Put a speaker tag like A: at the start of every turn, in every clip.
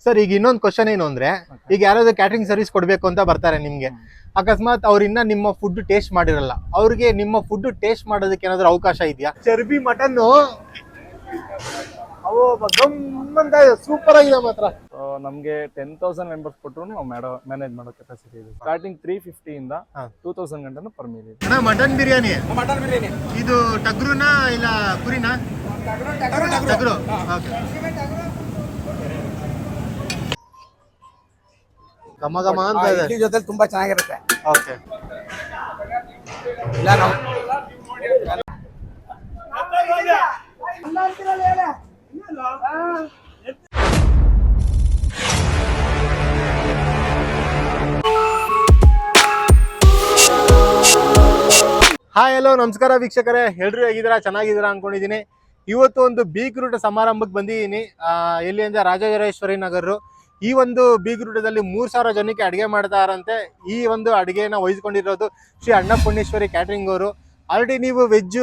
A: Sir ಈಗ ಇನ್ನೊಂದು question ಏನು ಅಂದ್ರೆ, ಈಗ ಯಾರಾದ್ರೂ ಕ್ಯಾಟರಿಂಗ್ ಸರ್ವಿಸ್ ಕೊಡ್ಬೇಕು ಅಂತ ಬರ್ತಾರೆ ನಿಮ್ಗೆ, ಅಕಸ್ಮಾತ್ ಅವ್ರಿಂದ ನಿಮ್ಮ ಫುಡ್ ಟೇಸ್ಟ್ ಮಾಡಿರಲ್ಲ, ಅವ್ರಿಗೆ ನಿಮ್ಮ ಫುಡ್ ಟೇಸ್ಟ್ ಮಾಡೋದಕ್ಕೆ ಏನಾದ್ರು ಅವಕಾಶ ಇದೆಯಾ? ಚರ್ಬಿ ಮಟನ್ ಸೂಪರ್ ಆಗಿದೆ ಮಾತ್ರ.
B: ನಮ್ಗೆ 10,000 ಮೆಂಬರ್ಸ್ ಕೊಟ್ಟರು ನಾವು ಮ್ಯಾನೇಜ್ ಮಾಡೋ ಕೆಪಾಸಿಟಿ ಇದೆ. ಸ್ಟಾರ್ಟಿಂಗ್ 350 ಇಂದ 2,000 ಗಂಟೆ ಪರ್ ಮೀಲ್ ಇದೆ.
A: ಮಟನ್ ಬಿರಿಯಾನಿ ಇದು ಟಗ್ರುನಾ ಇಲ್ಲ ಕುರಿನಾ? ಟಗ್ರು. ಘಮ ಘಮ ಅಂತ ಇದೆ.
C: ಇಡ್ಲಿ ಜೊತೆ ತುಂಬಾ ಚೆನ್ನಾಗಿರುತ್ತೆ.
A: ಓಕೆ.
C: ಇಲ್ಲ ನಾವು
A: ಹಾಯ್ ಹಲೋ ನಮಸ್ಕಾರ ವೀಕ್ಷಕರೇ, ಎಲ್ರು ಹೇಗಿದ್ದೀರಾ? ಚೆನ್ನಾಗಿದ್ದೀರಾ ಅನ್ಕೊಂಡಿದ್ದೀನಿ. ಇವತ್ತು ಒಂದು ಬೀಗ್ರೂಟ ಸಮಾರಂಭಕ್ಕೆ ಬಂದಿದ್ದೀನಿ. ಎಲ್ಲಿ ಅಂದ್ರೆ ರಾಜರಾಜೇಶ್ವರಿ ನಗರ. ಈ ಒಂದು ಬೀಗ್ರೂಟದಲ್ಲಿ 3,000 ಜನಕ್ಕೆ ಅಡುಗೆ ಮಾಡ್ತಾರಂತೆ. ಈ ಒಂದು ಅಡುಗೆನ ವಹಿಸ್ಕೊಂಡಿರೋದು ಶ್ರೀ ಅನ್ನಪೂರ್ಣೇಶ್ವರಿ ಕ್ಯಾಟ್ರಿಂಗ್ ಅವರು. ಆಲ್ರೆಡಿ ನೀವು ವೆಜ್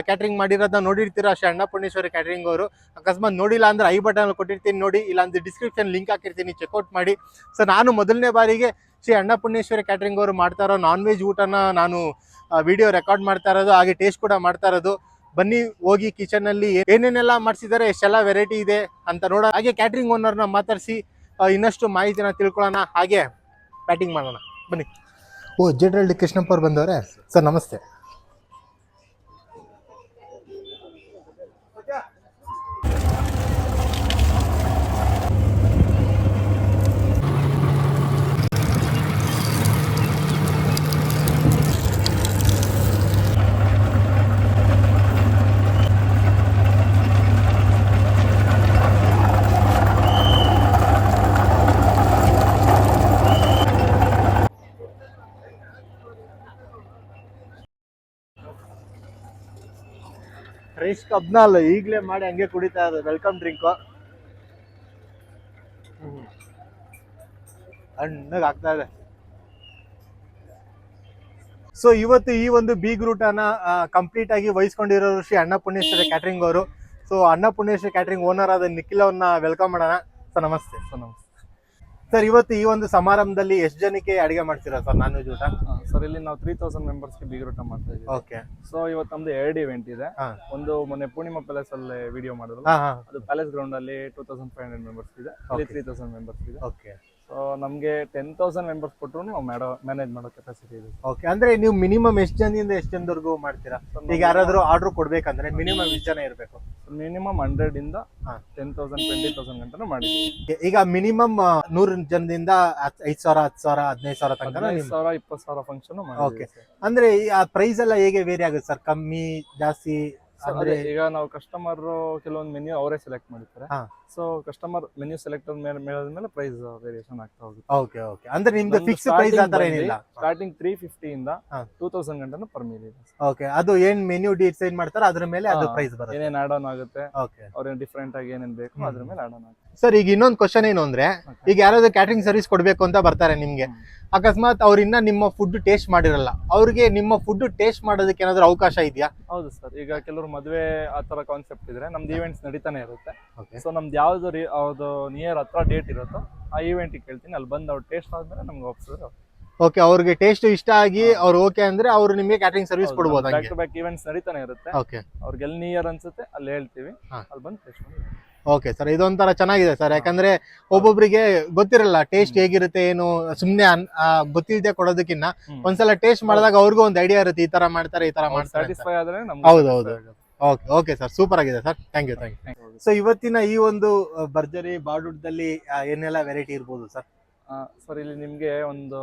A: ಕ್ಯಾಟ್ರಿಂಗ್ ಮಾಡಿರೋದನ್ನ ನೋಡಿರ್ತೀರಾ ಶ್ರೀ ಅನ್ನಪೂರ್ಣೇಶ್ವರಿ ಕ್ಯಾಟ್ರಿಂಗ್ ಅವರು. ಅಕಸ್ಮಾತ್ ನೋಡಿಲ್ಲ ಅಂದ್ರೆ ಐ ಬಟನ್ ಕೊಟ್ಟಿರ್ತೀನಿ ನೋಡಿ, ಇಲ್ಲಾಂದ್ರೆ ಡಿಸ್ಕ್ರಿಪ್ಷನ್ ಲಿಂಕ್ ಹಾಕಿರ್ತೀನಿ, ಚೆಕ್ಔಟ್ ಮಾಡಿ. ಸೊ ನಾನು ಮೊದಲನೇ ಬಾರಿಗೆ ಶ್ರೀ ಅನ್ನಪೂರ್ಣೇಶ್ವರಿ ಕ್ಯಾಟ್ರಿಂಗ್ ಅವರು ಮಾಡ್ತಾ ಇರೋ ನಾನ್ ವೆಜ್ ಊಟನ ನಾನು ವಿಡಿಯೋ ರೆಕಾರ್ಡ್ ಮಾಡ್ತಾ ಇರೋದು, ಹಾಗೆ ಟೇಸ್ಟ್ ಕೂಡ ಮಾಡ್ತಾ ಇರೋದು. ಬನ್ನಿ ಹೋಗಿ ಕಿಚನ್ ಅಲ್ಲಿ ಏನೇನೆಲ್ಲ ಮಾಡಿಸಿದ್ದಾರೆ, ಎಷ್ಟೆಲ್ಲ ವೆರೈಟಿ ಇದೆ ಅಂತ ನೋಡೋಣ. ಹಾಗೆ ಕ್ಯಾಟ್ರಿಂಗ್ ಓನರ್ನ ಮಾತಾಡಿಸಿ ಇನ್ನಷ್ಟು ಮಾಹಿತಿನ ತಿಳ್ಕೊಳ್ಳೋಣ, ಹಾಗೆ ಬ್ಯಾಟಿಂಗ್ ಮಾಡೋಣ ಬನ್ನಿ. ಓ ಜೆಡ್ರಳ್ಳಿ ಕೃಷ್ಣಪ್ಪ ಅವ್ರು ಬಂದವ್ರೆ. ಸರ್ ನಮಸ್ತೆ. ರೈಸ್ ಕಬ್ನ ಅಲ್ಲ, ಈಗಲೇ ಮಾಡಿ ಹಂಗೆ ಕುಡಿತಾ ಇರೋದು. ವೆಲ್ಕಮ್ ಡ್ರಿಂಕು ಹಣ್ಣಗೆ ಆಗ್ತಾ ಇದೆ. ಸೊ ಇವತ್ತು ಈ ಒಂದು ಬೀಗ್ರೂಟನ ಕಂಪ್ಲೀಟ್ ಆಗಿ ವಹಿಸ್ಕೊಂಡಿರೋರು ಶ್ರೀ ಅನ್ನಪೂರ್ಣೇಶ್ವರಿ ಕ್ಯಾಟ್ರಿಂಗ್ ಅವರು. ಸೊ ಅನ್ನಪೂರ್ಣೇಶ್ವರಿ ಕ್ಯಾಟ್ರಿಂಗ್ ಓನರ್ ಆದ ನಿಖಿಲ್ ಅವ್ರನ್ನ ವೆಲ್ಕಮ್ ಮಾಡೋಣ. ಸರ್ ನಮಸ್ತೆ. ಸರ್ ಇವತ್ತು ಈ ಒಂದು ಸಮಾರಂಭದಲ್ಲಿ ಎಷ್ಟು ಜನಕ್ಕೆ ಅಡಿಗೆ ಮಾಡ್ತೀರಾ ಸರ್ ನಾನ್ ವೆಜ್ ಊಟ?
B: ಸರ್ ಇಲ್ಲಿ ನಾವು 3,000 ಮೆಂಬರ್ಸ್ಗೆ ಬೀಗ್ರೂಟ ಮಾಡ್ತಾ ಇದ್ದೀವಿ.
A: ಓಕೆ.
B: ಸೊ ಇವತ್ತು ನಮ್ದು 2 ಇವೆಂಟ್ ಇದೆ. ಒಂದು ಮೊನ್ನೆ ಪೂರ್ಣಿಮಾ ಪ್ಯಾಲೇಸ್ ಅಲ್ಲಿ ವಿಡಿಯೋ ಮಾಡಿದ್ರು, ಅದು ಪ್ಯಾಲೇಸ್ ಗ್ರೌಂಡ್ ಅಲ್ಲಿ 2,500 ಮೆಂಬರ್ಸ್ ಇದೆ, ಇಲ್ಲಿ 3,000 ಮೆಂಬರ್ಸ್ ಇದೆ.
A: ಓಕೆ.
B: ಸೊ ನಮ್ಗೆ 10,000 ಮೆಂಬರ್ಸ್ ಕೊಟ್ಟರು ನಾವು ಮ್ಯಾನೇಜ್ ಮಾಡೋ ಕೆಪಾಸಿಟಿ ಇದೆ.
A: ಓಕೆ. ಅಂದ್ರೆ ನೀವು ಮಿನಿಮಮ್ ಎಷ್ಟು ಜನದಿಂದ ಎಷ್ಟು ಜನದವರೆಗೂ ಮಾಡ್ತೀರಾ? ಈಗ ಯಾರಾದ್ರೂ ಆರ್ಡರ್ ಕೊಡ್ಬೇಕಂದ್ರೆ ಮಿನಿಮಮ್ ಎಷ್ಟು ಜನ ಇರಬೇಕು?
B: ಮಿನಿಮಮ್ 100 ಇಂದ 10,000 20,000 ಗಂಟೆ ಮಾಡಿದ್ದೀವಿ.
A: ಈಗ ಮಿನಿಮಮ್ 100 ಜನದಿಂದ 5,000 10,000 15,000 ತನಕ
B: 15,000 20,000 ಫಂಕ್ಷನ್
A: ಓಕೆ. ಅಂದ್ರೆ ಆ ಪ್ರೈಸ್ ಎಲ್ಲ ಹೇಗೆ ವೇರಿ ಆಗುತ್ತೆ ಸರ್? ಕಮ್ಮಿ ಜಾಸ್ತಿ?
B: ಅಂದ್ರೆ ಈಗ ನಾವು ಕಸ್ಟಮರ್ ಕೆಲವೊಂದು ಮೆನ್ಯೂ ಅವರೇ ಸೆಲೆಕ್ಟ್ ಮಾಡಿರ್ತಾರೆ. ಸೊ ಕಸ್ಟಮರ್ ಮೆನ್ಯೂ ಸೆಲೆಕ್ಟ್ ಮೇಲೆ ಪ್ರೈಸ್ ವೇರಿಯೇಷನ್ ಆಗ್ತಾ ಹೋಗುತ್ತೆ.
A: Okay okay. ಅಂದ್ರೆ ನಿಮ್ದು ಫಿಕ್ಸ್ ಪ್ರೈಸ್ ಆ ತರ ಏನಿಲ್ಲ?
B: ಸ್ಟಾರ್ಟಿಂಗ್ 350 ಇಂದ 2,000 ಗಂಟೆ ಪರ್ ಮೀಲ್ ಇದೆ.
A: ಓಕೆ. ಅದು ಏನ್ ಮೆನ್ಯೂ ಡಿಸೈಡ್ ಮಾಡ್ತಾರೆ ಅದ್ರ ಮೇಲೆ ಅದು ಪ್ರೈಸ್ ಬರುತ್ತೆ.
B: ಏನೇನ್ ಆಡ್ ಆನ್ ಆಗುತ್ತೆ,
A: ಓಕೆ,
B: ಅವ್ರೇನ್ ಡಿಫರೆಂಟ್ ಆಗಿ ಏನೇನ್ ಬೇಕು ಅದ್ರ ಮೇಲೆ ಆಡ್ ಆನ್ ಆಗುತ್ತೆ.
A: ಸರ್ ಈಗ ಇನ್ನೊಂದು ಕ್ವಶನ್ ಏನು ಅಂದ್ರೆ, ಈಗ ಯಾರಾದ್ರೂ ಕ್ಯಾಟರಿಂಗ್ ಸರ್ವಿಸ್ ಕೊಡ್ಬೇಕು ಅಂತ ಬರ್ತಾರೆ ನಿಮ್ಗೆ, ಅಕಸ್ಮಾತ್ ಅವ್ರಿಂದ ನಿಮ್ಮ ಫುಡ್ ಟೇಸ್ಟ್ ಮಾಡಿರಲ್ಲ, ಅವ್ರಿಗೆ ನಿಮ್ಮ ಫುಡ್ ಟೇಸ್ಟ್ ಮಾಡೋದಕ್ಕೆ ಏನಾದ್ರು ಅವಕಾಶ ಇದೆಯಾ?
B: ಹೌದು ಸರ್. ಈಗ ಕೆಲವರು ಮದುವೆ ಆ ತರ ಕಾನ್ಸೆಪ್ಟ್ ಇದ್ರೆ ನಮ್ದು ಇವೆಂಟ್ಸ್ ನಡೀತಾನೆ ಇರುತ್ತೆ. ಸೊ ನಮ್ದು ಯಾವ್ದು ನಿಯರ್ ಹತ್ರ ಡೇಟ್ ಇರುತ್ತೋ ಆ ಇವೆಂಟ್ ಕೇಳ್ತೀನಿ, ಅಲ್ಲಿ ಬಂದು ಅವ್ರು ಟೇಸ್ಟ್ ಆದ್ಮೇಲೆ ನಮ್ಗೆ ಒಪ್ಸಿದ್ರೆ
A: ಓಕೆ. ಅವ್ರಿಗೆ ಟೇಸ್ಟ್ ಇಷ್ಟ ಆಗಿ ಅವ್ರು ಓಕೆ ಅಂದ್ರೆ ಅವ್ರು ನಿಮಗೆ ಕ್ಯಾಟರಿಂಗ್ ಸರ್ವಿಸ್ ಕೊಡ್ಬೋದು.
B: ಬ್ಯಾಕ್ ಟು ಬ್ಯಾಕ್ ಇವೆಂಟ್ಸ್ ನಡೀತಾನೆ ಇರುತ್ತೆ.
A: ಓಕೆ.
B: ಅವ್ರಿಗೆ ಎಲ್ಲಿ ನಿಯರ್ ಅನ್ಸುತ್ತೆ ಅಲ್ಲಿ ಹೇಳ್ತೀವಿ, ಅಲ್ಲಿ ಬಂದು ಟೇಸ್ಟ್ ಮಾಡಿ.
A: ಓಕೆ ಸರ್, ಇದೊಂಥರ ಚೆನ್ನಾಗಿದೆ ಸರ್. ಯಾಕಂದ್ರೆ ಒಬ್ಬೊಬ್ರಿಗೆ ಗೊತ್ತಿರಲ್ಲ ಟೇಸ್ಟ್ ಹೇಗಿರುತ್ತೆ ಏನು, ಸುಮ್ನೆ ಗೊತ್ತಿಲ್ಲದೆ ಕೊಡೋದಕ್ಕಿಂತ ಒಂದ್ಸಲ ಟೇಸ್ಟ್ ಮಾಡಿದಾಗ ಅವ್ರಿಗೂ ಒಂದು ಐಡಿಯಾ ಇರುತ್ತೆ, ಈ ತರ ಮಾಡ್ತಾರೆ ಈ ತರ ಮಾಡ್ತಾರೆ.
B: ಸ್ಯಾಟಿಸ್ಫೈ ಆದ್ರೆ
A: ಹೌದೌದು. ಓಕೆ ಓಕೆ ಸರ್, ಸೂಪರ್ ಆಗಿದೆ ಸರ್. Thank you. ಸೊ ಇವತ್ತಿನ ಈ ಒಂದು ಭರ್ಜರಿ ಬಾಡೂಟದಲ್ಲಿ ಏನೆಲ್ಲ ವೆರೈಟಿ ಇರ್ಬೋದು ಸರ್?
B: ಸರ್ ಇಲ್ಲಿ ನಿಮ್ಗೆ ಒಂದು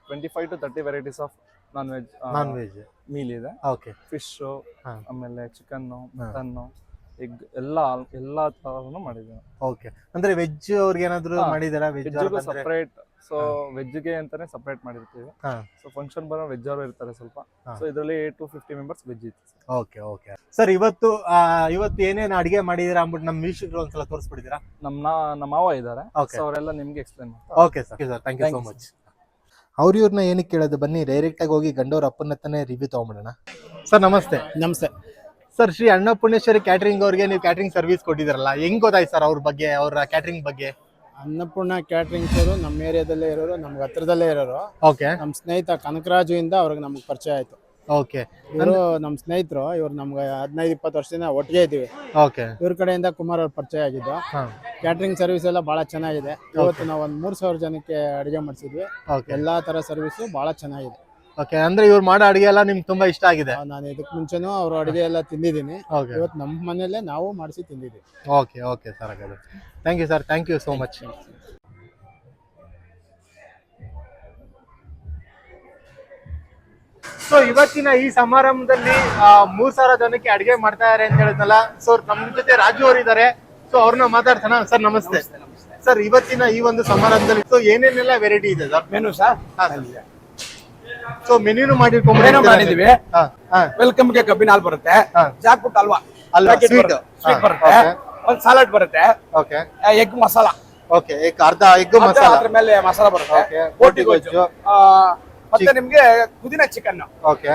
B: 25 to 30 varieties of non veg meal ಇದೆ.
A: ಓಕೆ.
B: ಫಿಶ್, ಆಮೇಲೆ ಚಿಕನ್, ಮಟನ್, ಎಗ್ ಎಲ್ಲಾ ತರನು ಮಾಡಿದ್ದೀವಿ.
A: ಓಕೆ. ಅಂದ್ರೆ ವೆಜ್ ಅವ್ರಿಗೆ ಏನಾದ್ರು ಮಾಡಿದಾರಾ? Veg
B: separate. ಸೊ ವೆಜ್ ಗೆ ಅಂತಾನೆ ಸಪರೇಟ್ ಮಾಡಿರ್ತೀವಿ. ಸೊ ಫಂಕ್ಷನ್ ಬರೋ ವೆಜ್ ಅವರು ಇರ್ತಾರೆ ಸ್ವಲ್ಪ. ಸೊ ಇದರಲ್ಲಿ 250 ಮೆಂಬರ್ಸ್ ವೆಜ್ ಇತ್ತು.
A: Okay okay sir. ಇವತ್ತು ಏನೇನು ಅಡಿಗೆ ಮಾಡಿದೀರಾ ಅಂದ್ಬಿಟ್ಟು ನಮ್ಮ ವೀಕ್ಷಕರು ಒಂದ್ಸಲ ತೋರಿಸ್ಬಿಟ್ಟಿದ್ದೀರಾ?
B: ನಮ್ಮ ಮಾವ ಇದ್ದಾರೆ, ಅವರೆಲ್ಲ ನಿಮ್ಗೆ ಎಕ್ಸ್ಪ್ಲೇನ್ ಮಾಡ್ತಾರೆ.
A: Okay sir, thank you so much. ಇವ್ರನ್ನ ಏನಕ್ಕೆ ಕೇಳೋದು, ಬನ್ನಿ ಡೈರೆಕ್ಟ್ ಆಗಿ ಹೋಗಿ ಗಂಡವ್ರ ಅಪ್ಪನ ಹತ್ರನೇ ರಿವ್ಯೂ ತಗೊಂಡ್ಬಿಡೋಣ. ಸರ್ ನಮಸ್ತೆ.
C: ನಮಸ್ತೆ
A: ಸರ್. ಶ್ರೀ ಅನ್ನಪೂರ್ಣೇಶ್ವರಿ ಕ್ಯಾಟ್ರಿಂಗ್ ಅವ್ರಿಗೆ ನೀವು ಕ್ಯಾಟ್ರಿಂಗ್ ಸರ್ವಿಸ್ ಕೊಟ್ಟಿದ್ದೀರಲ್ಲ, ಹೆಂಗ್ ಗೊತ್ತಾಯ್ತು ಸರ್ ಅವ್ರ ಬಗ್ಗೆ, ಅವ್ರ ಕ್ಯಾಟ್ರಿಂಗ್ ಬಗ್ಗೆ?
C: ಅನ್ನಪೂರ್ಣ ಕ್ಯಾಟ್ರಿಂಗ್ಸ್ ಅವರು ನಮ್ಮ ಏರಿಯಾದಲ್ಲೇ ಇರೋರು, ನಮ್ಗೆ ಹತ್ರದಲ್ಲೇ ಇರೋರು.
A: ಓಕೆ
C: ನಮ್ಮ ಸ್ನೇಹಿತ ಕನಕರಾಜು ಇಂದ ಅವ್ರಿಗೆ ನಮ್ಗೆ ಪರಿಚಯ ಆಯ್ತು.
A: ಓಕೆ
C: ಇವರು ನಮ್ಮ ಸ್ನೇಹಿತರು, ಇವ್ರು ನಮ್ಗೆ 15-20 ವರ್ಷದಿಂದ ಒಟ್ಟಿಗೆ ಇದ್ದೀವಿ.
A: ಓಕೆ
C: ಇವ್ರ ಕಡೆಯಿಂದ ಕುಮಾರ್ ಅವ್ರ ಪರಿಚಯ ಆಗಿದ್ದು. ಕ್ಯಾಟ್ರಿಂಗ್ ಸರ್ವಿಸ್ ಎಲ್ಲ ಭಾಳ ಚೆನ್ನಾಗಿದೆ. ಇವತ್ತು ನಾವು ಒಂದು 3,000 ಜನಕ್ಕೆ ಅಡುಗೆ ಮಾಡಿಸಿದ್ವಿ.
A: ಓಕೆ
C: ಎಲ್ಲ ಥರ ಸರ್ವಿಸು ಭಾಳ ಚೆನ್ನಾಗಿದೆ.
A: ಓಕೆ ಅಂದ್ರೆ ಇವ್ರು ಮಾಡೋ ಅಡುಗೆ ಎಲ್ಲ ನಿಮ್ಗೆ ತುಂಬಾ ಇಷ್ಟ ಆಗಿದೆ?
C: ನಾನು ಇದಕ್ಕೆ ಮುಂಚೆನೂ ಅವ್ರ ಅಡುಗೆ ಎಲ್ಲ ತಿಂದಿದ್ದೀನಿ.
A: ಓಕೆ
C: ಇವತ್ತು ನಮ್ಮ ಮನೆಯಲ್ಲೇ ನಾವು ಮಾಡಿಸಿ ತಿಂದಿದ್ದೀವಿ.
A: ಓಕೆ ಓಕೆ ಸರ್, ಹಾಗಾದ್ರೆ thank you sir, thank you so much. So ಇವತ್ತಿನ ಈ ಸಮಾರಂಭದಲ್ಲಿ 3,000 ಜನಕ್ಕೆ ಅಡಿಗೆ ಮಾಡ್ತಾ ಇದಾರೆ ಅಂತ ಹೇಳಿದ್ನಲ್ಲ. ಸೊ ನಮ್ ಜೊತೆ ರಾಜು ಅವರು ಇದ್ದಾರೆ. ಸೊ ಅವ್ರನ್ನ ಮಾತಾಡ್ತಾನ. ಸರ್ ನಮಸ್ತೆ. ಸರ್ ಇವತ್ತಿನ ಈ ಒಂದು ಸಮಾರಂಭದಲ್ಲಿ ಸೊ ಏನೇನೆಲ್ಲ ವೆರೈಟಿ ಇದೆ ಸರ್?
D: ಮೆನು ಸರ್
A: ಸೊ ಮೆನ್ಯೂನು
D: ಮಾಡಿದೀವಿ. ವೆಲ್ಕಮ್ ಗೆ ಕಬ್ಬಿನ ಹಾಲು ಬರುತ್ತೆ, ಜಾಕ್ ಪುಟ್ ಹಲ್ವಾ, ಸ್ವೀಟ್ ಬರುತ್ತೆ, ಒಂದು ಸಲಾಡ್ ಬರುತ್ತೆ,
A: ಓಕೆ
D: ಎಗ್ ಮಸಾಲಾ,
A: ಓಕೆ ಅರ್ಧ ಎಗ್ ಮಸಾಲಾ,
D: ಅದ್ರ ಮೇಲೆ ಮಸಾಲಾ ಬರುತ್ತೆ, ಬೋಟಿ ಗೊಜ್ಜು, ಮತ್ತೆ ನಿಮ್ಗೆ ಪುದೀನ ಚಿಕನ್,
A: ಓಕೆ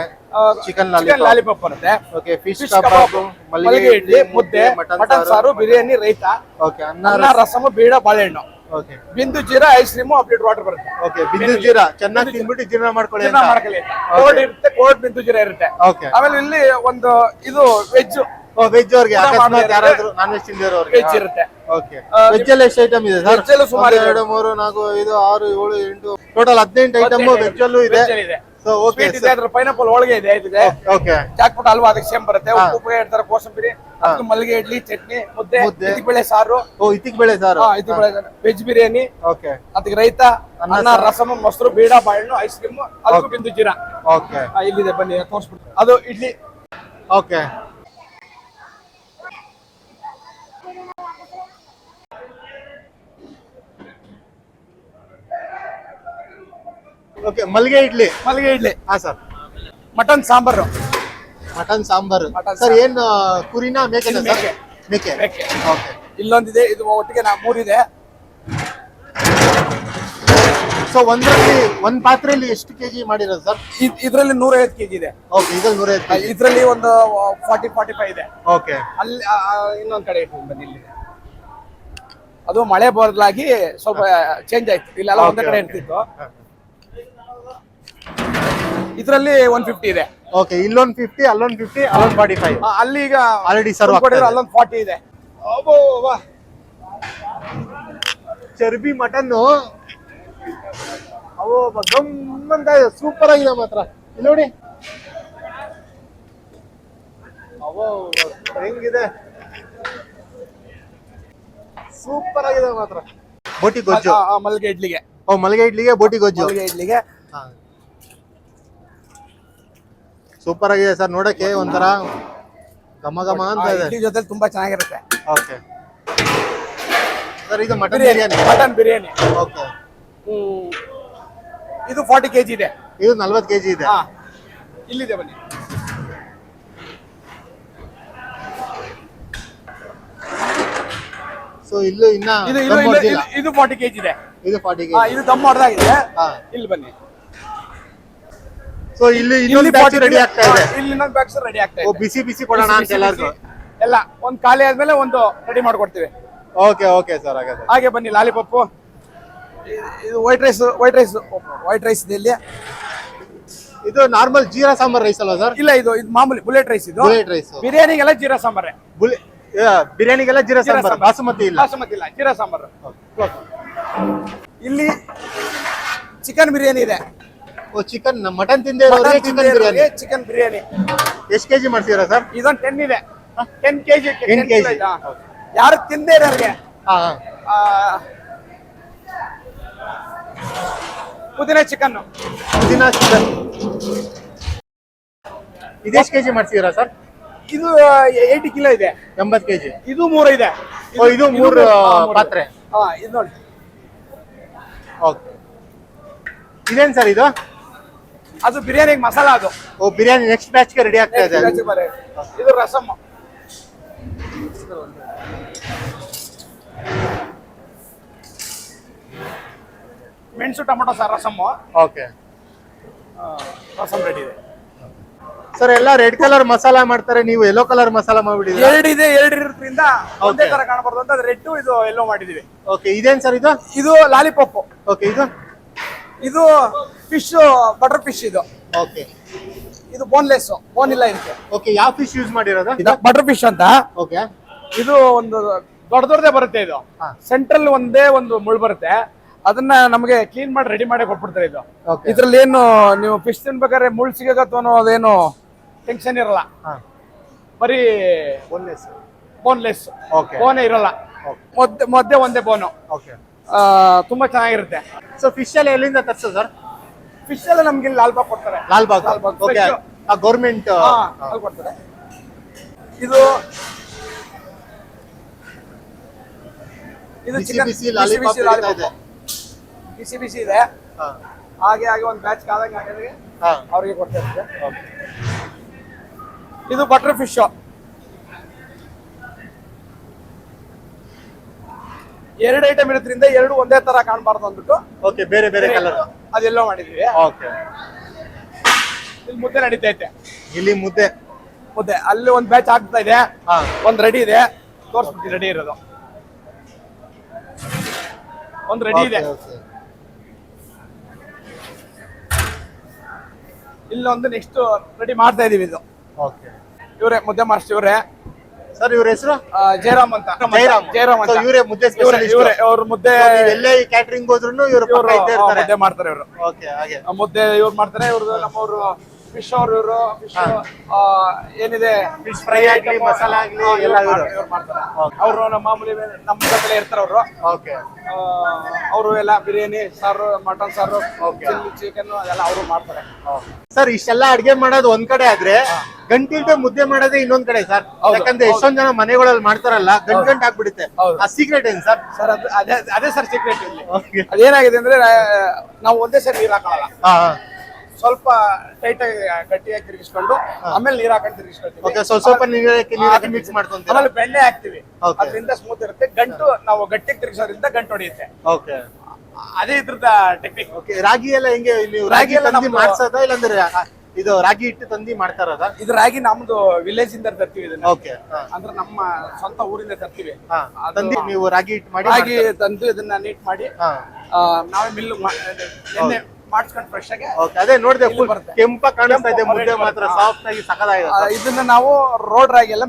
A: ಚಿಕನ್
D: ಲಾಲಿಪಾಪ್ ಬರುತ್ತೆ,
A: ಓಕೆ ಫಿಶ್ ಕಬಾಬ್,
D: ಮಲ್ಲಿಗೆ ಇಡ್ಲಿ, ಮುದ್ದೆ, ಮಟನ್ ಸಾರು, ಬಿರಿಯಾನಿ, ರೈತ,
A: ಓಕೆ
D: ಅನ್ನ, ರಸಮು, ಬೀಡ, ಬಾಳೆಹಣ್ಣು,
A: ಓಕೆ
D: ಬಿಂದು jeera, ice cream, update water ಬರುತ್ತೆ.
A: ಓಕೆ ಬಿಂದು ಜೀರಾ ಚೆನ್ನಾಗಿ ತಿನ್ಬಿಟ್ಟು ಜೀರ್ಣ ಮಾಡ್ಕೊಳ್ಳಿ
D: ಜೀರ್ಣ ಮಾಡ್ಕೊಳ್ಳಿ. ಕೋಲ್ಡ್ ಇರುತ್ತೆ, ಕೋಲ್ಡ್ ಬಿಂದು ಜೀರಾ ಇರುತ್ತೆ.
A: ಓಕೆ
D: ಆಮೇಲೆ ಇಲ್ಲಿ ಒಂದು ಇದು ವೆಜ್
A: ವೆಜ್ ಅವ್ರಿಗೆ ಅಕಸ್ಮಾತ್ ಯಾರಾದ್ರೂ ನಾನ್ ವೆಜ್ ತಿಂದಿರೋರಿಗೆ
D: ವೆಜ್ ಇರುತ್ತೆ.
A: ಓಕೆ ವೆಜ್ ಅಲ್ಲಿ ಎಷ್ಟು ಐಟಮ್ ಇದೆ ಸರ್?
D: ವೆಜ್ ಅಲ್ಲೂ ಸುಮಾರು
A: 2, 3, 4, 5, 6, 7, 8 ಟೋಟಲ್ 15 ಐಟಮ್ ವೆಜ್ ಅಲ್ಲೂ ಇದೆ. ಸೊ ಓಕೆ
D: ಸ್ವೀಟ್ ಇದೆ, ಅದ್ರ ಪೈನಾಪಲ್ ಹೋಳಿಗೆ ಇದೆ, ಇದಿದೆ,
A: ಓಕೆ
D: ಜಾಕ್ಪುಟ್ ಹಲ್ವಾ ಅದಕ್ಕೆ ಸೇಮ್ ಬರುತ್ತೆ, ಉಪ್ಪು ಇಡ್ತಾರೆ, ಕೋಸಂಬರಿ, ಅದಕ್ಕೆ ಮಲ್ಲಿಗೆ ಇಡ್ಲಿ, ಚಟ್ನಿ, ಮುದ್ದೆ, ಬೇಳೆ ಸಾರು,
A: ಇತ್ತಿಗೆ ಬೇಳೆ ಸಾರು,
D: ವೆಜ್ ಬಿರಿಯಾನಿ,
A: ಓಕೆ
D: ಅದಕ್ಕೆ ರೈತ, ಅನ್ನ, ರಸಮ್, ಮೊಸರು, ಬೀಡ, ಬಾಳೆಹಣ್ಣು, ಐಸ್ ಕ್ರೀಮ್, ಅದಕ್ಕೂ ಬಿಂದು ಜೀರಾ.
A: ಓಕೆ
D: ಇಲ್ಲಿದೆ ಬನ್ನಿ ತೋರಿಸ್ಬಿಡ್ತೀನಿ. ಅದು ಇಡ್ಲಿ.
A: ಓಕೆ ಓಕೆ ಮಲ್ಲಿಗೆ ಇಡ್ಲಿ.
D: ಮಲ್ಲಿಗೆ ಇಡ್ಲಿ,
A: ಹಾ sir.
D: Mutton sambar,
A: mutton sambar sir. ಏನ್ ಕುರಿನಾ ಮೇಕೆನಾ ಸರ್? ಮೇಕೆ. ಓಕೆ
D: ಇಲ್ಲೊಂದಿದೆ, ಇದು ಒಟ್ಟಿಗೆ 3 ಇದೆ.
A: ಸೊ ಒಂದ್ ಪಾತ್ರೆಯಲ್ಲಿ ಎಷ್ಟು ಕೆಜಿ ಮಾಡಿರೋದು ಸರ್?
D: ಇದ್ರಲ್ಲಿ 150 kg ಇದೆ.
A: ಓಕೆ ಇದ್ರಲ್ಲಿ 150 kg.
D: ಇದ್ರಲ್ಲಿ ಒಂದು 40-45 ಇದೆ.
A: ಓಕೆ
D: ಅಲ್ಲಿ ಇನ್ನೊಂದ್ ಕಡೆ ಇಟ್ಟು ಬನ್ನಿ, ಇಲ್ಲಿದೆ. ಅದು ಮಳೆ ಬದಲಾಗಿ ಸ್ವಲ್ಪ ಚೇಂಜ್ ಆಯ್ತು, ಇಲ್ಲೆಲ್ಲ ಒಂದೇ ಕಡೆ ಇರ್ತಿತ್ತು. ಇದ್ರಲ್ಲಿ 150 ಇದೆ.
A: ಓಕೆ ಇಲ್ಲೊಂದು 50, ಅಲ್ಲೊಂದು 50, ಅಲ್ಲೊಂದು 45.
D: ಅಲ್ಲಿ ಈಗ
A: ಆಲ್ರೆಡಿ ಸರ್ವ್ ಆಗ್ತಿದೆ.
D: ಅಲ್ಲೊಂದು 40 ಇದೆ.
A: ಚರ್ಬಿ ಮಟನ್ ಅವೋ ಗಮ್ಮಂತ ಸೂಪರ್ ಆಗಿದೆ ಮಾತ್ರ. ಇಲ್ಲಿ ನೋಡಿ ಅವೋ ಹೆಂಗಿದೆ, ಸೂಪರ್ ಆಗಿದೆ ಮಾತ್ರ. ಬೋಟಿ ಗೊಜ್ಜು
D: ಮಲ್ಲಿಗೆ ಇಡ್ಲಿಗೆ.
A: ಮಲ್ಲಿಗೆ ಇಡ್ಲಿಗೆ ಬೋಟಿ ಗೊಜ್ಜು.
D: ಮಲ್ಲಿಗೆ ಇಡ್ಲಿಗೆ
A: ಸೂಪರ್ ಆಗಿದೆ ಸರ್. ನೋಡಕ್ಕೆ ಒಂಥರ ಘಮ ಘಮ ಅಂತ ಇದೆ.
D: ಇಡ್ಲಿ ಜೊತೆ ತುಂಬಾ ಚೆನ್ನಾಗಿರುತ್ತೆ.
A: ಓಕೆ ಸರ್ ಇದು mutton biryani.
D: Mutton biryani.
A: Okay
D: ಇದು 40 kg ಇದೆ.
A: ಇದು 40 kg ಇದೆ.
D: ಇಲ್ಲಿದೆ ಬನ್ನಿ.
A: ಸೊ ಇಲ್ಲೂ ಇನ್ನ
D: ಇದು 40 kg ಇದೆ.
A: ಇದು 40 kg.
D: ಇದು ದಮ್ ಹೊಡೆದಾಗಿದೆ. ಇಲ್ಲಿ ಬನ್ನಿ.
A: ಸೊ ಇಲ್ಲಿ ಇನ್ನೊಂದು ಬ್ಯಾಚ್ ರೆಡಿ ಆಗ್ತಾ ಇದೆ.
D: ಇಲ್ಲಿ ಇನ್ನೊಂದು ಬ್ಯಾಚ್ ರೆಡಿ ಆಗ್ತಾ ಇದೆ.
A: ಬಿಸಿ ಬಿಸಿ ಕೊಡೋಣ ಅಂತ ಎಲ್ಲರಿಗೂ.
D: ಎಲ್ಲ ಒಂದು ಖಾಲಿ ಆದ್ಮೇಲೆ ಒಂದು ರೆಡಿ ಮಾಡ್ಕೊಡ್ತೀವಿ.
A: Okay okay sir.
D: ಹಾಗೆ ಬನ್ನಿ. ಲಾಲಿಪಾಪು, ಇದು ವೈಟ್ ರೈಸ್ ಇದೆ ಇಲ್ಲಿ.
A: ಇದು ನಾರ್ಮಲ್ ಜೀರಾ ಸಾಂಬಾರ್ ರೈಸ್ ಅಲ್ವಾ ಸರ್?
D: ಇಲ್ಲ, ಇದು ಮಾಮೂಲಿ ಬುಲೆಟ್ ರೈಸ್. ಇದು
A: ಬುಲೆಟ್ ರೈಸ್.
D: ಬಿರಿಯಾನಿಗೆಲ್ಲ ಜೀರಾ ಸಾಂಬಾರೇ.
A: ಬಿರಿಯಾನಿಗೆಲ್ಲ ಜೀರಾ ಸಾಂಬಾರ್, ಬಾಸುಮತಿ ಇಲ್ಲ.
D: ಬಾಸುಮತಿ ಇಲ್ಲ, ಜೀರಾ ಸಾಂಬಾರು. ಇಲ್ಲಿ ಚಿಕನ್ ಬಿರಿಯಾನಿ ಇದೆ.
A: ಚಿಕನ್ ಮಟನ್ ತಿಂದೆ
D: ಚಿಕನ್ ಬಿರಿಯಾನಿ
A: ಎಷ್ಟು ಕೆಜಿ ಮಾಡ್ತೀರಾ ಸರ್?
D: ಇದೊಂದು 10 ಇದೆ. 10 kg. ಯಾರು ತಿಂದೇ ಇರೋರಿಗೆ ಪುದೀನ ಚಿಕನ್.
A: ಇದೆಷ್ಟು ಕೆಜಿ ಮಾಡ್ತೀರಾ ಸರ್?
D: ಇದು 80 kg ಇದೆ.
A: 80 kg.
D: ಇದು 3 ಇದೆ.
A: ಇದು 3 ಪಾತ್ರೆ.
D: ಇದು ನೋಡಿ.
A: ಓಕೆ ಇದೇನ್ ಸರ್ ಇದು?
D: ಅದು ಬಿರಿಯಾನಿಗೆ ಮಸಾಲಾ. ಅದು
A: ಬಿರಿಯಾನಿ ನೆಕ್ಸ್ಟ್ ಬ್ಯಾಚ್ ಗೆ ರೆಡಿ ಆಗ್ತಾ ಇದೆ.
D: ಇದು ರಸಮ್. ಮೆಣಸು ಟೊಮೊಟೊ ಸಾರು ರಸಮ್.
A: ಓಕೆ
D: ರಸಮ್ ರೆಡಿ ಇದೆ.
A: ಸರ್ ಎಲ್ಲ ರೆಡ್ ಕಲರ್ ಮಸಾಲ ಮಾಡ್ತಾರೆ, ನೀವು ಯೆಲ್ಲೋ ಕಲರ್ ಮಸಾಲ ಮಾಡ್ಬಿಟ್ಟಿದ್ದೀರಾ.
D: ಎರಡಿದೆ, ಎರಡಿರೋದ್ರಿಂದ ಒಂದೇ ತರ ಕಾಣಬಾರ್ದು ಅಂತ ರೆಡ್ ಇದು ಎಲ್ಲೋ ಮಾಡಿದೀವಿ.
A: ಓಕೆ, ಇದೇನ್ ಸರ್ ಇದು?
D: ಇದು ಲಾಲಿಪಾಪ್.
A: ಓಕೆ,
D: ಇದು ಫಿಶ್, ಬಟರ್ ಫಿಶ್ ಇದು.
A: ಓಕೆ,
D: ಇದು ಬೋನ್ಲೆಸ್, ಬೋನ್ ಇಲ್ಲ ಇದಕ್ಕೆ.
A: ಓಕೆ, ಯಾವ ಫಿಶ್ ಯೂಸ್ ಮಾಡಿರೋದು?
D: ಬಟರ್ ಫಿಶ್ ಅಂತ.
A: ಓಕೆ,
D: ಇದು ಒಂದು ದೊಡ್ಡದೇ ಬರುತ್ತೆ. ಇದು ಸೆಂಟ್ರಲ್ ಒಂದೇ ಒಂದು ಮುಳ್ಳು ಬರುತ್ತೆ, ಅದನ್ನ ನಮಗೆ ಕ್ಲೀನ್ ಮಾಡಿ ರೆಡಿ ಮಾಡಿ ಕೊಟ್ಬಿಡ್ತಾರೆ. ಇದು ಇದ್ರಲ್ಲಿ ಏನು ನೀವು ಫಿಶ್ ತಿನ್ಬೇಕಾದ್ರೆ ಮುಳ್ಳು ಸಿಗಕತ್ತು ಅನ್ನೋ ಅದೇನು ಟೆನ್ಷನ್ ಇರಲ್ಲ. ಬರೀ ಬೋನ್ಲೆಸ್, ಬೋನೇ ಇರಲ್ಲ, ಮಧ್ಯೆ ಒಂದೇ ಬೋನು. ತುಂಬಾ ಚೆನ್ನಾಗಿರುತ್ತೆ.
A: ಸೊ ಫಿಶ್ ಎಲ್ಲ ಎಲ್ಲಿಂದ ತರ್ಸೋದು ಸರ್?
D: ಫಿಶ್ ಎಲ್ಲ ನಮ್ಗೆ ಇಲ್ಲಿ ಲಾಲ್ಬಾಗ್ ಕೊಡ್ತಾರೆ.
A: ಲಾಲ್ಬಾಗ್, ಓಕೆ, ಗೌರ್ಮೆಂಟ್
D: ಕೊಡ್ತಾರೆ. ಇದು ಚಿಕನ್
A: ಬಿಸಿ ಲಾಲಿಪಾಪ್ ಇದೆ.
D: ಬಿಸಿ ಬಿಸಿ ಇದೆ. ಹಾಗೆ ಹಾಗೆ ಒಂದು ಬ್ಯಾಚ್ ಕಾದಂಗೆ ಹಾಕಿದ್ರೆ ಅವ್ರಿಗೆ ಕೊಡ್ತಾ ಇರ್ತದೆ. ಇದು ಬಟರ್ ಫಿಶ್. ಎರಡು ಐಟಮ್ ಇರೋದ್ರಿಂದ ಎರಡು ಒಂದೇ ತರ ಕಾಣಬಾರ್ದು ಅಂದ್ಬಿಟ್ಟು
A: ಓಕೆ, ಬೇರೆ ಬೇರೆ ಕಲರ್
D: ಅದೆಲ್ಲೋ ಮಾಡಿದೀವಿ.
A: ಓಕೆ,
D: ಇಲ್ಲಿ ಮುದ್ದೆ ನಡೀತೈತೆ.
A: ಇಲ್ಲಿ ಮುದ್ದೆ
D: ಅಲ್ಲಿ ಒಂದ್ ಬ್ಯಾಚ್ ಆಗ್ತಾ ಇದೆ, ಒಂದ್ ರೆಡಿ ಇದೆ. ತೋರಿಸ್ಬಿಟ್ಟು ರೆಡಿ ಇರೋದು ಒಂದ್ ರೆಡಿ ಇದೆ. ಇಲ್ಲೊಂದು ನೆಕ್ಸ್ಟ್ ರೆಡಿ ಮಾಡ್ತಾ ಇದೀವಿ. ಇದು ಇವರೇ ಮುದ್ದೆ ಮಾಸ್ಟರ್, ಇವರೇ
A: ಸರ್. ಇವ್ರ ಹೆಸರು
D: ಜಯರಾಮ್ ಅಂತ. ಜಯರಾಮ್ ಅಂತ.
A: ಇವರೇ ಮುದ್ದೆ ಸ್ಪೆಷಲಿಸ್ಟ್.
D: ಇವರೇ ಅವ್ರ ಮುದ್ದೆ
A: ಎಲ್ಲೇ ಕ್ಯಾಟರಿಂಗ್ ಹೋದ್ರು ಇವರು
D: ಮುದ್ದೆ ಮಾಡ್ತಾರೆ. ಇವರು
A: ಓಕೆ, ಹಾಗೆ
D: ಮುದ್ದೆ ಇವ್ರು ಮಾಡ್ತಾರೆ. ಇವ್ರದ್ದು ನಮ್ಮವರು ಫಿಶ್ ಅವರು, ಇವರು ಫಿಶ್ ಏನಿದೆ
A: ಫಿಶ್ ಫ್ರೈ ಆಗ್ಲಿ, ಮಸಾಲ ಆಗ್ಲಿ ಎಲ್ಲ
D: ಇವ್ರು ಮಾಡ್ತಾರೆ. ಅವರು ನಮ್ಮ ಮಾಮೂಲಿ ನಮ್ಮ ಜೊತೆ ಇರ್ತಾರೆ. ಅವರು
A: ಓಕೆ,
D: ಅವರು ಎಲ್ಲ ಬಿರಿಯಾನಿ ಸಾರು, ಮಟನ್ ಸಾರು, ಚಿಕನ್ ಅದೆಲ್ಲ ಅವರು ಮಾಡ್ತಾರೆ.
A: ಸರ್ ಇಷ್ಟೆಲ್ಲ ಅಡ್ಗೆ ಮಾಡೋದು ಒಂದ್ ಕಡೆ ಆದ್ರೆ ಗಂಟಿಲ್ದೆ ಮುದ್ದೆ ಮಾಡೋದೇ ಇನ್ನೊಂದ್ ಕಡೆ ಸರ್. ಯಾಕಂದ್ರೆ ಎಷ್ಟೊಂದ್ ಜನ ಮನೆಗಳಲ್ಲಿ ಮಾಡ್ತಾರಲ್ಲ, ಗಂಟ್ ಆಗ್ಬಿಡುತ್ತೆ. ಆ ಸೀಕ್ರೆಟ್ ಏನ್ ಸರ್?
D: ಸರ್ ಅದೇ ಸರ್ ಸೀಕ್ರೆಟ್. ಇಲ್ಲಿ ಅದೇನಾಗಿದೆ ಅಂದ್ರೆ ನಾವು ಒಂದೇ ಸರಿ ನೀರ್ ಹಾಕಲ್ಲ, ಸ್ವಲ್ಪ ಟೈಟ್ ಆಗಿ ಗಟ್ಟಿಯಾಗಿ ತಿರುಗಿಸ್ಕೊಂಡು ಆಮೇಲೆ ನೀರ್ ಹಾಕೊಂಡು ತಿರುಗಿಸ್ಕೊಳ್ತೀವಿ.
A: ಸ್ವಲ್ಪ ನೀರು ಮಿಕ್ಸ್ ಮಾಡ್ಕೊಂತೀವಿ.
D: ಆಮೇಲೆ ಬೆಣ್ಣೆ ಹಾಕ್ತಿವಿ, ಅದರಿಂದ ಸ್ಮೂತ್ ಇರುತ್ತೆ. ಗಂಟು ನಾವು ಗಟ್ಟಿಗೆ ತಿರುಗಿಸೋದ್ರಿಂದ ಗಂಟು ಹೊಡೆಯುತ್ತೆ.
A: ಓಕೆ,
D: ಅದೇ ಇದ್ರದ ಟೆಕ್ನಿಕ್.
A: ಓಕೆ, ರಾಗಿ ಎಲ್ಲ ಹೆಂಗೆ ನೀವು? ರಾಗಿ ತಂದಿ ಮಾಡ್ಸೋದ ಇಲ್ಲಾಂದ್ರೆ ಇದು ರಾಗಿ ಹಿಟ್ಟು ತಂದಿ ಮಾಡ್ತಾರದ?
D: ಇದು ರಾಗಿ ನಮ್ದು ವಿಲೇಜ್ ಇಂದ ತರ್ತೀವಿ ಇದನ್ನ.
A: ಓಕೆ,
D: ಅಂದ್ರೆ ನಮ್ಮ ಸ್ವಂತ ಊರಿಂದ ತರ್ತೀವಿ.
A: ತಂದಿ ನೀವು ರಾಗಿ ಹಿಟ್ಟು ಮಾಡಿ
D: ರಾಗಿ ತಂದು ಇದನ್ನ ನೀಟ್ ಮಾಡಿ ನಾವೇ ಮಿಲ್ ಎಣ್ಣೆ ಮಾಡಿಸ್ಕೊಂಡು ಫ್ರೆಶ್ ಆಗಿ.
A: ಅದೇ ನೋಡಿದೆ, ಕೆಂಪ ಕಾಣಿಸ್ತಾ ಇದೆ ಮುದ್ದೆ, ಮಾತ್ರ ಸಾಫ್ಟ್ ಆಗಿ ಸಖತ್ತಾಗಿದೆ.
D: ಇದನ್ನ ನಾವು ರೋಡ್ ರಾಗಿ ಎಲ್ಲ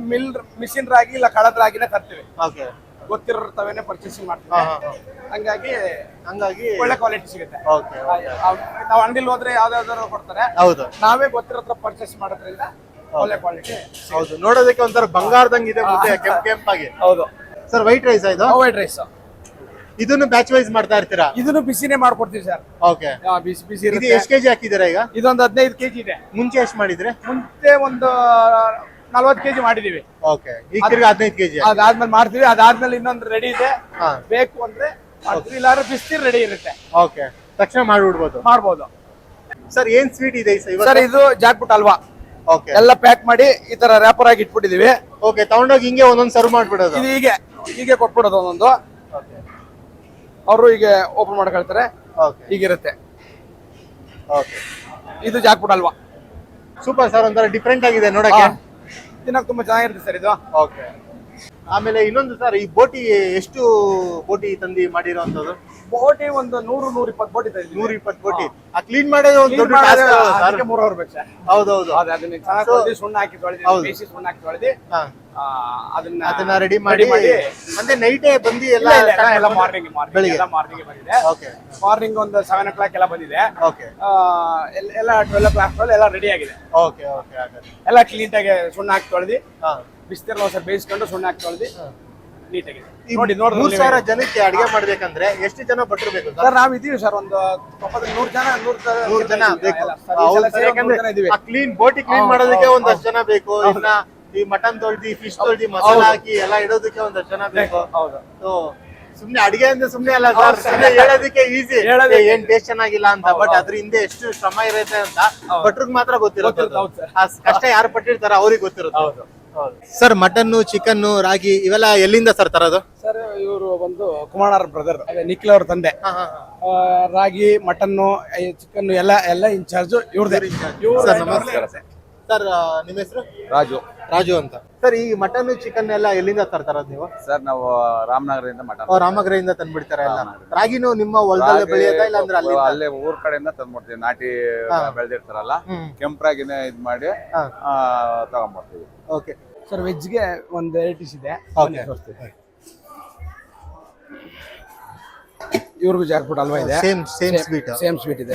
D: ಮಿಷಿನ್ ರಾಗಿ ಇಲ್ಲ ಕಳದ ರಾಗಿನೇ ತರ್ತೀವಿ.
A: ಓಕೆ,
D: ಗೊತ್ತಿರೋತವೇನೆ ಪರ್ಚೇಸಿಂಗ್ ಮಾಡ್ತೀವಿ. ಹಂಗಾಗಿ ಒಳ್ಳೆ ಕ್ವಾಲಿಟಿ ಸಿಗುತ್ತೆ. ನಾವು ಅಂಗಡಿಲಿ ಹೋದ್ರೆ ಯಾವ್ದಾದ್ರು ಕೊಡ್ತಾರೆ.
A: ಹೌದು,
D: ನಾವೇ ಗೊತ್ತಿರೋ ಪರ್ಚೇಸ್ ಮಾಡೋದ್ರಿಂದ ಒಳ್ಳೆ ಕ್ವಾಲಿಟಿ.
A: ಹೌದು, ನೋಡೋದಕ್ಕೆ ಒಂಥರ ಬಂಗಾರದಂಗಿದೆ ಮುದ್ದೆ, ಕೆಂಪಾಗಿ.
D: ಹೌದು
A: ಸರ್, ವೈಟ್ ರೈಸ್ ಇದು?
D: White rice.
A: ಇದನ್ನು ಬ್ಯಾಚ್ ವೈಸ್ ಮಾಡ್ತಾ ಇರ್ತೀರಾ?
D: ಇದನ್ನು ಬಿಸಿನೇ ಮಾಡ್ಕೊಡ್ತೀವಿ ಸರ್.
A: ಓಕೆ,
D: ಬಿಸಿ ಬಿಸಿ.
A: ಇದು ಎಷ್ಟು ಕೆಜಿ ಹಾಕಿದ್ದೀರಾ ಈಗ?
D: ಇದೊಂದು 15 kg ಇದೆ.
A: ಮುಂಚೆ ಎಷ್ಟು ಮಾಡಿದ್ರೆ?
D: ಮುಂಚೆ ಒಂದು 40 kg ಮಾಡಿದೀವಿ.
A: ಓಕೆ, ಈಗ ತಿರ್ಗಿ 15 kg
D: ಅದಾದ್ಮೇಲೆ ಮಾಡ್ತೀವಿ. ಅದಾದ್ಮೇಲೆ ಇನ್ನೊಂದು ರೆಡಿ ಇದೆ, ಬೇಕು ಅಂದ್ರೆ ಮಾಡ್ತೀವಿ. ಇಲ್ಲಾಂದ್ರೆ ಬಿಸ್ತೀರ್ ರೆಡಿ ಇರುತ್ತೆ.
A: ಓಕೆ, ತಕ್ಷಣ ಮಾಡ್ಬೋದು.
D: ಸರ್,
A: ಏನ್ ಸ್ವೀಟ್ ಇದೆ
D: ಸರ್? ಇದು ಜಾಕ್ಪುಟ್ ಹಲ್ವಾ.
A: ಓಕೆ,
D: ಎಲ್ಲ ಪ್ಯಾಕ್ ಮಾಡಿ ಈ ತರ ರ್ಯಾಪರ್ ಆಗಿ ಇಟ್ಬಿಟ್ಟಿದೀವಿ.
A: ಓಕೆ, ತಗೊಂಡೋಗಿ ಹಿಂಗೆ ಒಂದೊಂದು ಸರ್ವ್ ಮಾಡ್ಬಿಡೋದು.
D: ಇದು ಹೀಗೆ ಕೊಟ್ಬಿಡೋದು ಒಂದೊಂದು. ಅವರು ಹೀಗೆ ಓಪನ್ ಮಾಡ್ಕೊಳ್ತಾರೆ. ಹೀಗಿರುತ್ತೆ. ಇದು ಜಾಕ್ಪುಟ್ ಹಲ್ವಾ.
A: ಸೂಪರ್ ಸರ್, ಒಂಥರ ಡಿಫ್ರೆಂಟ್ ಆಗಿದೆ ನೋಡಕ್ಕೆ.
D: ತಿನ್ನಕ್ ತುಂಬಾ ಚೆನ್ನಾಗಿರುತ್ತೆ ಸರ್ ಇದು.
A: ಓಕೆ, ಆಮೇಲೆ ಇನ್ನೊಂದು ಸರ್, ಈ ಬೋಟಿ ಎಷ್ಟು ಬೋಟಿ ತಂದಿ ಮಾಡಿರೋಂಥದ್ದು?
D: ಬೋಟಿ ಒಂದು 100-120 ಬೋಟಿ ತಂದಿದ್ದೀವಿ.
A: 120 ಬೋಟಿ. ಆ ಕ್ಲೀನ್ ಮಾಡೋದು ಒಂದು ದೊಡ್ಡ ಟಾಸ್ಕ್ ಸರ್.
D: 3 hours ಬೇಕು ಸರ್.
A: ಹೌದೌದು,
D: ಅದನ್ನ ಚೆನ್ನಾಗಿ ತೊಳೆದು ಸುಣ್ಣ ಹಾಕಿ ತೊಳೆದು ಬೇಯಿಸಿ ಸುಣ್ಣ ಹಾಕಿ ತೊಳೆದು
A: ಅದನ್ನ ರೆಡಿ ಮಾಡಿ ಅಂದ್ರೆ ನೈಟೇ ಬಂದು
D: ಎಲ್ಲ ಮಾರ್ನಿಂಗ್
A: ಬೆಳಿಗ್ಗೆ
D: ಬಂದಿದೆ. ಮಾರ್ನಿಂಗ್ ಒಂದು 7 o'clock ಎಲ್ಲ ಬಂದಿದೆ.
A: ಓಕೆ,
D: ಎಲ್ಲ 12 o'clock ಎಲ್ಲ ರೆಡಿ ಆಗಿದೆ.
A: ಓಕೆ,
D: ಎಲ್ಲ ಕ್ಲೀನ್ ಆಗಿ ಸುಣ್ಣ ಹಾಕಿ ತೊಳೆದು ಬಿಸ್ತಿರ್ಲ ಸರ್ ಬೇಯಿಸ್ಕೊಂಡು ಸುಣ್ಣ ಹಾಕಿ ತೊಳೆದು ನೀಟಾಗಿದೆ. ನೋಡಿ
A: 3,000 ಜನಕ್ಕೆ ಅಡಿಗೆ ಮಾಡ್ಬೇಕಂದ್ರೆ ಎಷ್ಟು ಜನ ಭಟ್ರು ಬೇಕು
D: ಸರ್? ನಾವ್ ಇದೀವಿ ಸರ್, ಒಂದು 100 ಜನ
A: ಬೇಕು. ಕ್ಲೀನ್ ಬೋಟಿ ಕ್ಲೀನ್ ಮಾಡೋದಕ್ಕೆ ಒಂದಷ್ಟು ಜನ ಬೇಕು. ಇನ್ನ ಈ ಮಟನ್ ತೊಳ್ದಿ, ಫಿಶ್ ತೊಳ್ದಿ, ಮಸಾಲ ಹಾಕಿ ಎಲ್ಲ ಇಡೋದಕ್ಕೆ ಒಂದಷ್ಟು ಜನ ಬೇಕು. ಸುಮ್ನೆ ಅಡಿಗೆ ಅಂದ್ರೆ ಸುಮ್ನೆ ಅಲ್ಲ ಸರ್, ಸುಮ್ನೆ ಹೇಳೋದಕ್ಕೆ ಈಸಿ, ಏನ್ ಟೇಸ್ಟ್ ಚೆನ್ನಾಗಿಲ್ಲ ಅಂತ. ಬಟ್ ಅದ್ರ ಹಿಂದೆ ಎಷ್ಟು ಶ್ರಮ ಇರುತ್ತೆ ಅಂತ ಭಟ್ರಿಗೆ ಮಾತ್ರ ಗೊತ್ತಿರುತ್ತೆ. ಕಷ್ಟ ಯಾರು ಪಟ್ಟಿರ್ತಾರ ಅವ್ರಿಗೆ ಗೊತ್ತಿರುತ್ತೆ. ಸರ್, ಮಟನ್, ಚಿಕನ್, ರಾಗಿ ಇವೆಲ್ಲ ಎಲ್ಲಿಂದ ಸರ್ ತರೋದು?
D: ಸರ್, ಇವರು ಒಂದು ಕುಮಾರ್ ಬ್ರದರ್, ನಿಖಿಲ್ ಅವ್ರ ತಂದೆ. ರಾಗಿ, ಮಟನ್, ಚಿಕನ್ ಎಲ್ಲ ಇನ್ಚಾರ್ಜ್ ಇವ್ರದೇ.
A: ಸರ್, ನಮಸ್ಕಾರ ಸರ್ ನಿಮ್ಮ ಹೆಸರು?
E: ರಾಜು
A: ರಾಜು ಅಂತ. ಸರ್ ಈ ಮಟನ್ ಚಿಕನ್ ಎಲ್ಲ ಎಲ್ಲಿಂದ ತರ್ತಾರದ್ ನೀವು?
E: ಸರ್, ನಾವು ರಾಮನಗರದಿಂದ ಮಟನ್
A: ರಾಮನಗರದಿಂದ ತಂದ್ಬಿಡ್ತಾರ ಎಲ್ಲ? ರಾಗಿನೂ ನಿಮ್ಮ ಹೊಲದಲ್ಲೇ ಬೆಳೆಯೋದಾ ಇಲ್ಲ ಅಂದ್ರೆ
E: ಅಲ್ಲೇ ಊರ್ ಕಡೆಯಿಂದ ತಂದ್ಬಿಡ್ತೀವಿ. ನಾಟಿ ಬೆಳೆದಿರ್ತಾರಲ್ಲ, ಕೆಂಪ್ರಾಗಿನೇ ಇದ್ ಮಾಡಿ ತಗೊಂಡ್ಬರ್ತೀವಿ.
A: ಓಕೆ
D: ಸರ್, ವೆಜ್ಗೆ ಒಂದು ವೆರೈಟೀಸ್ ಇದೆ. ಇವ್ರಿಗೂ ಜಾಕ್ಫ್ರೂಟ್ ಹಲ್ವಾ ಇದೆ.
A: ಸೇಮ್
D: ಸ್ವೀಟ್ ಇದೆ.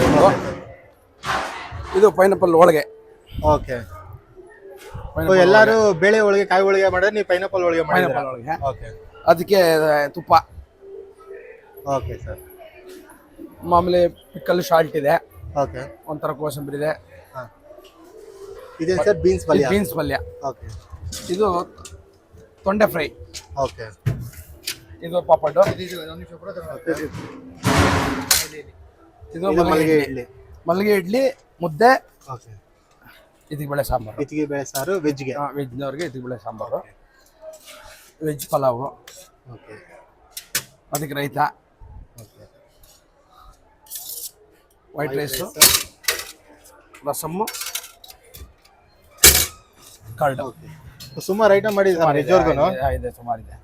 D: ಇದು ಪೈನಾಪಲ್ ಹೋಳಿಗೆ.
A: ಓಕೆ. ಎಲ್ಲಾರು ಬೇಳೆ ಹೋಳಿಗೆ ಕಾಯಿ ಹೋಳಿಗೆ ಮಾಡಿದ್ರೆ ನೀವು ಪೈನಾಪಲ್ ಹೋಳಿಗೆ ಮಾಡಿದ್ದೀರಾ?
D: ಹೋಳಿಗೆ.
A: ಓಕೆ
D: ಅದಕ್ಕೆ ತುಪ್ಪ.
A: Okay sir.
D: ಮಾಮೂಲಿ ಪಿಕ್ಕಲ್ ಶಾಲ್ಟ್ ಇದೆ.
A: ಓಕೆ.
D: ಒಂಥರ ಕೋಸಂಬರಿ ಇದೆ.
A: ಇದೇನು ಸರ್? ಬೀನ್ಸ್ ಪಲ್ಯ.
D: ಬೀನ್ಸ್ ಪಲ್ಯ.
A: ಓಕೆ.
D: ಇದು ತೊಂಡೆ ಫ್ರೈ.
A: ಓಕೆ.
D: ಇದು ಪಾಪಡ್. ಇದು ಮಲ್ಲಿಗೆ ಇಡ್ಲಿ, ಮುದ್ದೆ.
A: ಓಕೆ.
D: ಇದಿಗೆ ಬೇಳೆ ಸಾಂಬಾರು.
A: ಇದಿಗೆ ಬೇಳೆ ಸಾರು ವೆಜ್ಗೆ.
D: ವೆಜ್ನವ್ರಿಗೆ ಇದಿಗೆ ಬೇಳೆ ಸಾಂಬಾರು. ವೆಜ್ ಪಲಾವು.
A: ಓಕೆ.
D: ಅದಕ್ಕೆ ರೈತ.
A: Okay.
D: White rice, rasam, curd.
A: Okay. ಸುಮಾರು ಐಟಮ್ ಮಾಡಿದ್ದಾರೆ ನಿಜವಾಗ್ಲೂ.
D: ಇದೆ, ಸುಮಾರಿದೆ.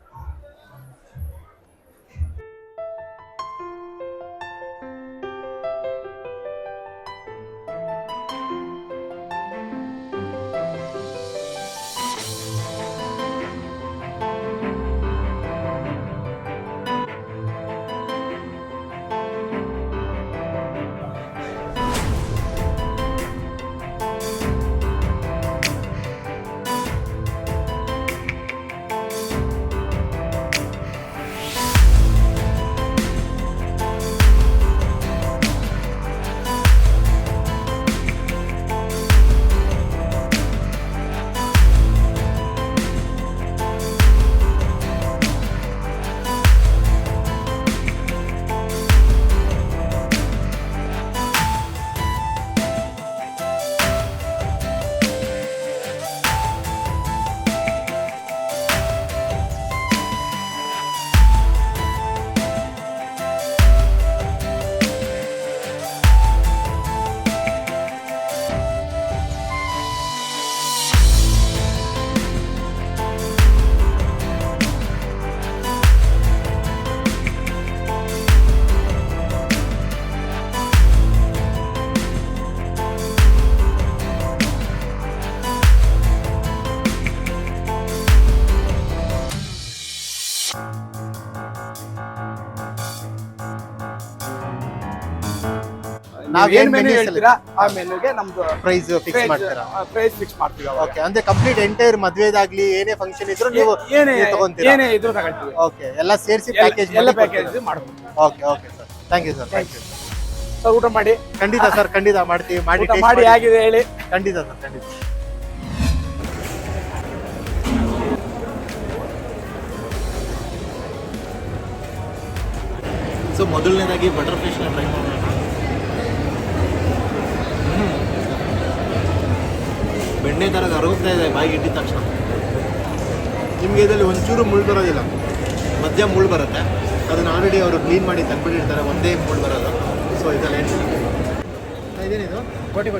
A: ನಾವೇನ್
D: ಮೆನು
A: ಮೆನು
D: ಹೇಳ್ತೀರಾ ಆ ಮೆನುಗೆ ನಮ್ದು
A: ಪ್ರೈಸ್ ಫಿಕ್ಸ್ ಮಾಡ್ತೀರಾ?
D: ಪ್ರೈಸ್ ಫಿಕ್ಸ್ ಮಾಡ್ತೀವಿ.
A: ಓಕೆ. ಅಂದ್ರೆ ಕಂಪ್ಲೀಟ್ ಎಂಟೈರ್ ಮದ್ವೆದಾಗ್ಲಿ ಏನೇ ಫಂಕ್ಷನ್ ಇದ್ರು ನೀವು
D: ಏನೇ
A: ತಗೊಂತೀರಾ?
D: ಏನೇ ಇದ್ರು ತಗೊಳ್ತೀವಿ.
A: ಓಕೆ. ಎಲ್ಲ ಸೇರಿಸಿ ಪ್ಯಾಕೇಜ್
D: ಎಲ್ಲ ಪ್ಯಾಕೇಜ್ ಮಾಡ್ತೀವಿ.
A: Okay. Okay sir, thank you sir. Thank you
D: sir. ಊಟ ಮಾಡಿ.
A: ಖಂಡಿತ ಸರ್, ಖಂಡಿತ ಮಾಡ್ತೀವಿ. ಮಾಡಿ
D: ಊಟ
A: taste
D: ಮಾಡಿ ಆಗಿದೆ ಹೇಳಿ.
A: ಖಂಡಿತ ಸರ್, ಖಂಡಿತ. ಸೊ ಮೊದಲನೇದಾಗಿ ಬಟರ್ ಫಿಶ್ನ ಟ್ರೈ ಮಾಡೋಣ. ಬೆಣ್ಣೆ ಥರ ಕರಗ್ತಾ ಇದೆ ಬಾಯಿಗೆ ಇಟ್ಟಿದ ತಕ್ಷಣ. ನಿಮಗೆ ಇದರಲ್ಲಿ ಒಂಚೂರು ಮುಳ್ಳು ಬರೋದಿಲ್ಲ, ಮಧ್ಯ ಮುಳ್ಳು ಬರುತ್ತೆ. ಅದನ್ನು ಆಲ್ರೆಡಿ ಅವರು ಕ್ಲೀನ್ ಮಾಡಿ ತಂದ್ಬಿಟ್ಟಿರ್ತಾರೆ, ಒಂದೇ ಮುಳ್ಳು ಬರೋದು. ಸೊ ಇದೆಲ್ಲ ಇದೇನಿದು?
D: ಕೊಟ್ಟಿ.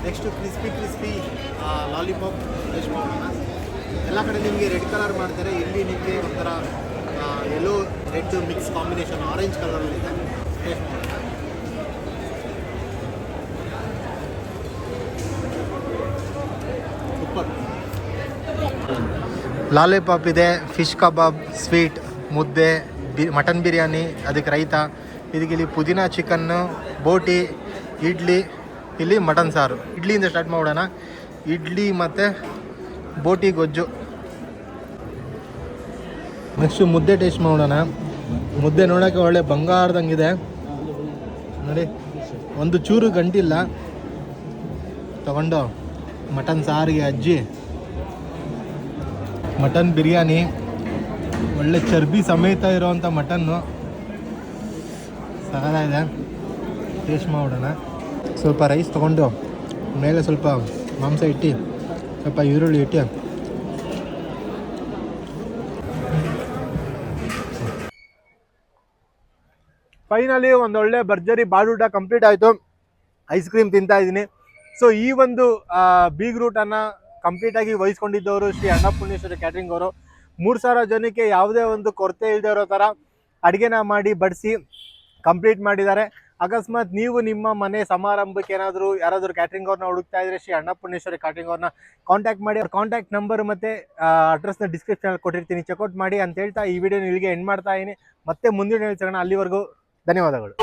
A: ನೆಕ್ಸ್ಟು ಕ್ರಿಸ್ಪಿ ಲಾಲಿಪಾಪ್ ಟೇಸ್ಟ್ ಮಾಡೋಣ. ಎಲ್ಲ ಕಡೆ ನಿಮಗೆ ರೆಡ್ ಕಲರ್ ಮಾಡ್ತಾರೆ, ಇಲ್ಲಿ ನಿಮಗೆ ಒಂಥರ yellow red mix combination orange ಕಲರಲ್ಲಿದೆ. ಟೇಸ್ಟ್ ಮಾಡೋಣ. ಸೂಪರ್. ಲಾಲಿಪಾಪ್ ಇದೆ, ಫಿಶ್ ಕಬಾಬ್, ಸ್ವೀಟ್, ಮುದ್ದೆ, ಮಟನ್ ಬಿರಿಯಾನಿ, ಅದಕ್ಕೆ ರೈತ, ಇದಕ್ಕೆ ಇಲ್ಲಿ ಪುದೀನ ಚಿಕನ್ನು, ಬೋಟಿ, ಇಡ್ಲಿ, ಇಲ್ಲಿ ಮಟನ್ ಸಾರು. ಇಡ್ಲಿಯಿಂದ ಸ್ಟಾರ್ಟ್ ಮಾಡೋಣ. ಇಡ್ಲಿ ಮತ್ತು ಬೋಟಿ ಗೊಜ್ಜು. ನೆಕ್ಸ್ಟು ಮುದ್ದೆ ಟೇಸ್ಟ್ ಮಾಡೋಣ. ಮುದ್ದೆ ನೋಡೋಕ್ಕೆ ಒಳ್ಳೆ ಬಂಗಾರದಂಗಿದೆ ನೋಡಿ, ಒಂದು ಚೂರು ಗಂಟಿಲ್ಲ. ತಗೊಂಡು ಮಟನ್ ಸಾರಿಗೆ ಅಜ್ಜಿ, ಮಟನ್ ಬಿರಿಯಾನಿ, ಒಳ್ಳೆ ಚರ್ಬಿ ಸಮೇತ ಇರೋವಂಥ ಮಟನ್ನು ಸಗದಾಗಿದೆ. ಟೇಸ್ಟ್ ಮಾಡೋಣ. ಸ್ವಲ್ಪ ರೈಸ್ ತೊಗೊಂಡು ಮೇಲೆ ಸ್ವಲ್ಪ ಮಾಂಸ ಇಟ್ಟು, ಸ್ವಲ್ಪ ಈರುಳ್ಳಿ ಇಟ್ಟು, ಫೈನಲಿ ಒಂದೊಳ್ಳೆ ಭರ್ಜರಿ ಬಾಡೂಟ ಕಂಪ್ಲೀಟ್ ಆಯಿತು. ಐಸ್ ಕ್ರೀಮ್ ತಿಂತಾ ಇದ್ದೀನಿ. ಸೊ ಈ ಒಂದು ಬೀಗ್ ರೂಟ್ ಅನ್ನ ಕಂಪ್ಲೀಟ್ ಆಗಿ ವಹಿಸ್ಕೊಂಡಿದ್ದವರು ಶ್ರೀ ಅನ್ನಪೂರ್ಣೇಶ್ವರಿ ಕ್ಯಾಟ್ರಿಂಗ್ ಅವರು 3000 ಜನಕ್ಕೆ ಯಾವುದೇ ಒಂದು ಕೊರತೆ ಇಲ್ಲದೆ ಇರೋ ತರ ಅಡಿಗೆನ ಮಾಡಿ ಬಡಿಸಿ ಕಂಪ್ಲೀಟ್ ಮಾಡಿದ್ದಾರೆ. ಅಕಸ್ಮಾತ್ ನೀವು ನಿಮ್ಮ ಮನೆ ಸಮಾರಂಭಕ್ಕೆ ಯಾರಾದರೂ ಕ್ಯಾಟ್ರಿಂಗ್ ಅವ್ರನ್ನ ಹುಡುಕ್ತಾ ಇದ್ರೆ ಶ್ರೀ ಅನ್ನಪೂರ್ಣೇಶ್ವರಿ ಕ್ಯಾಟ್ರಿಂಗ್ ಅವ್ರನ್ನ ಕಾಂಟ್ಯಾಕ್ಟ್ ಮಾಡಿ. ಅವ್ರ ಕಾಂಟ್ಯಾಕ್ಟ್ ನಂಬರ್ ಮತ್ತೆ ಅಡ್ರೆಸ್ನ ಡಿಸ್ಕ್ರಿಪ್ಷನ್ ಕೊಟ್ಟಿರ್ತೀನಿ, ಚೆಕ್ಔಟ್ ಮಾಡಿ ಅಂತ ಹೇಳ್ತಾ ಈ ವಿಡಿಯೋ ಇಲ್ಲಿಗೆ ಎಂಡ್ ಮಾಡ್ತಾ ಇದೀನಿ. ಮತ್ತೆ ಮುಂದಿನ ಹೇಳ್ಸೋಣ. ಅಲ್ಲಿವರೆಗೂ ಧನ್ಯವಾದಗಳು.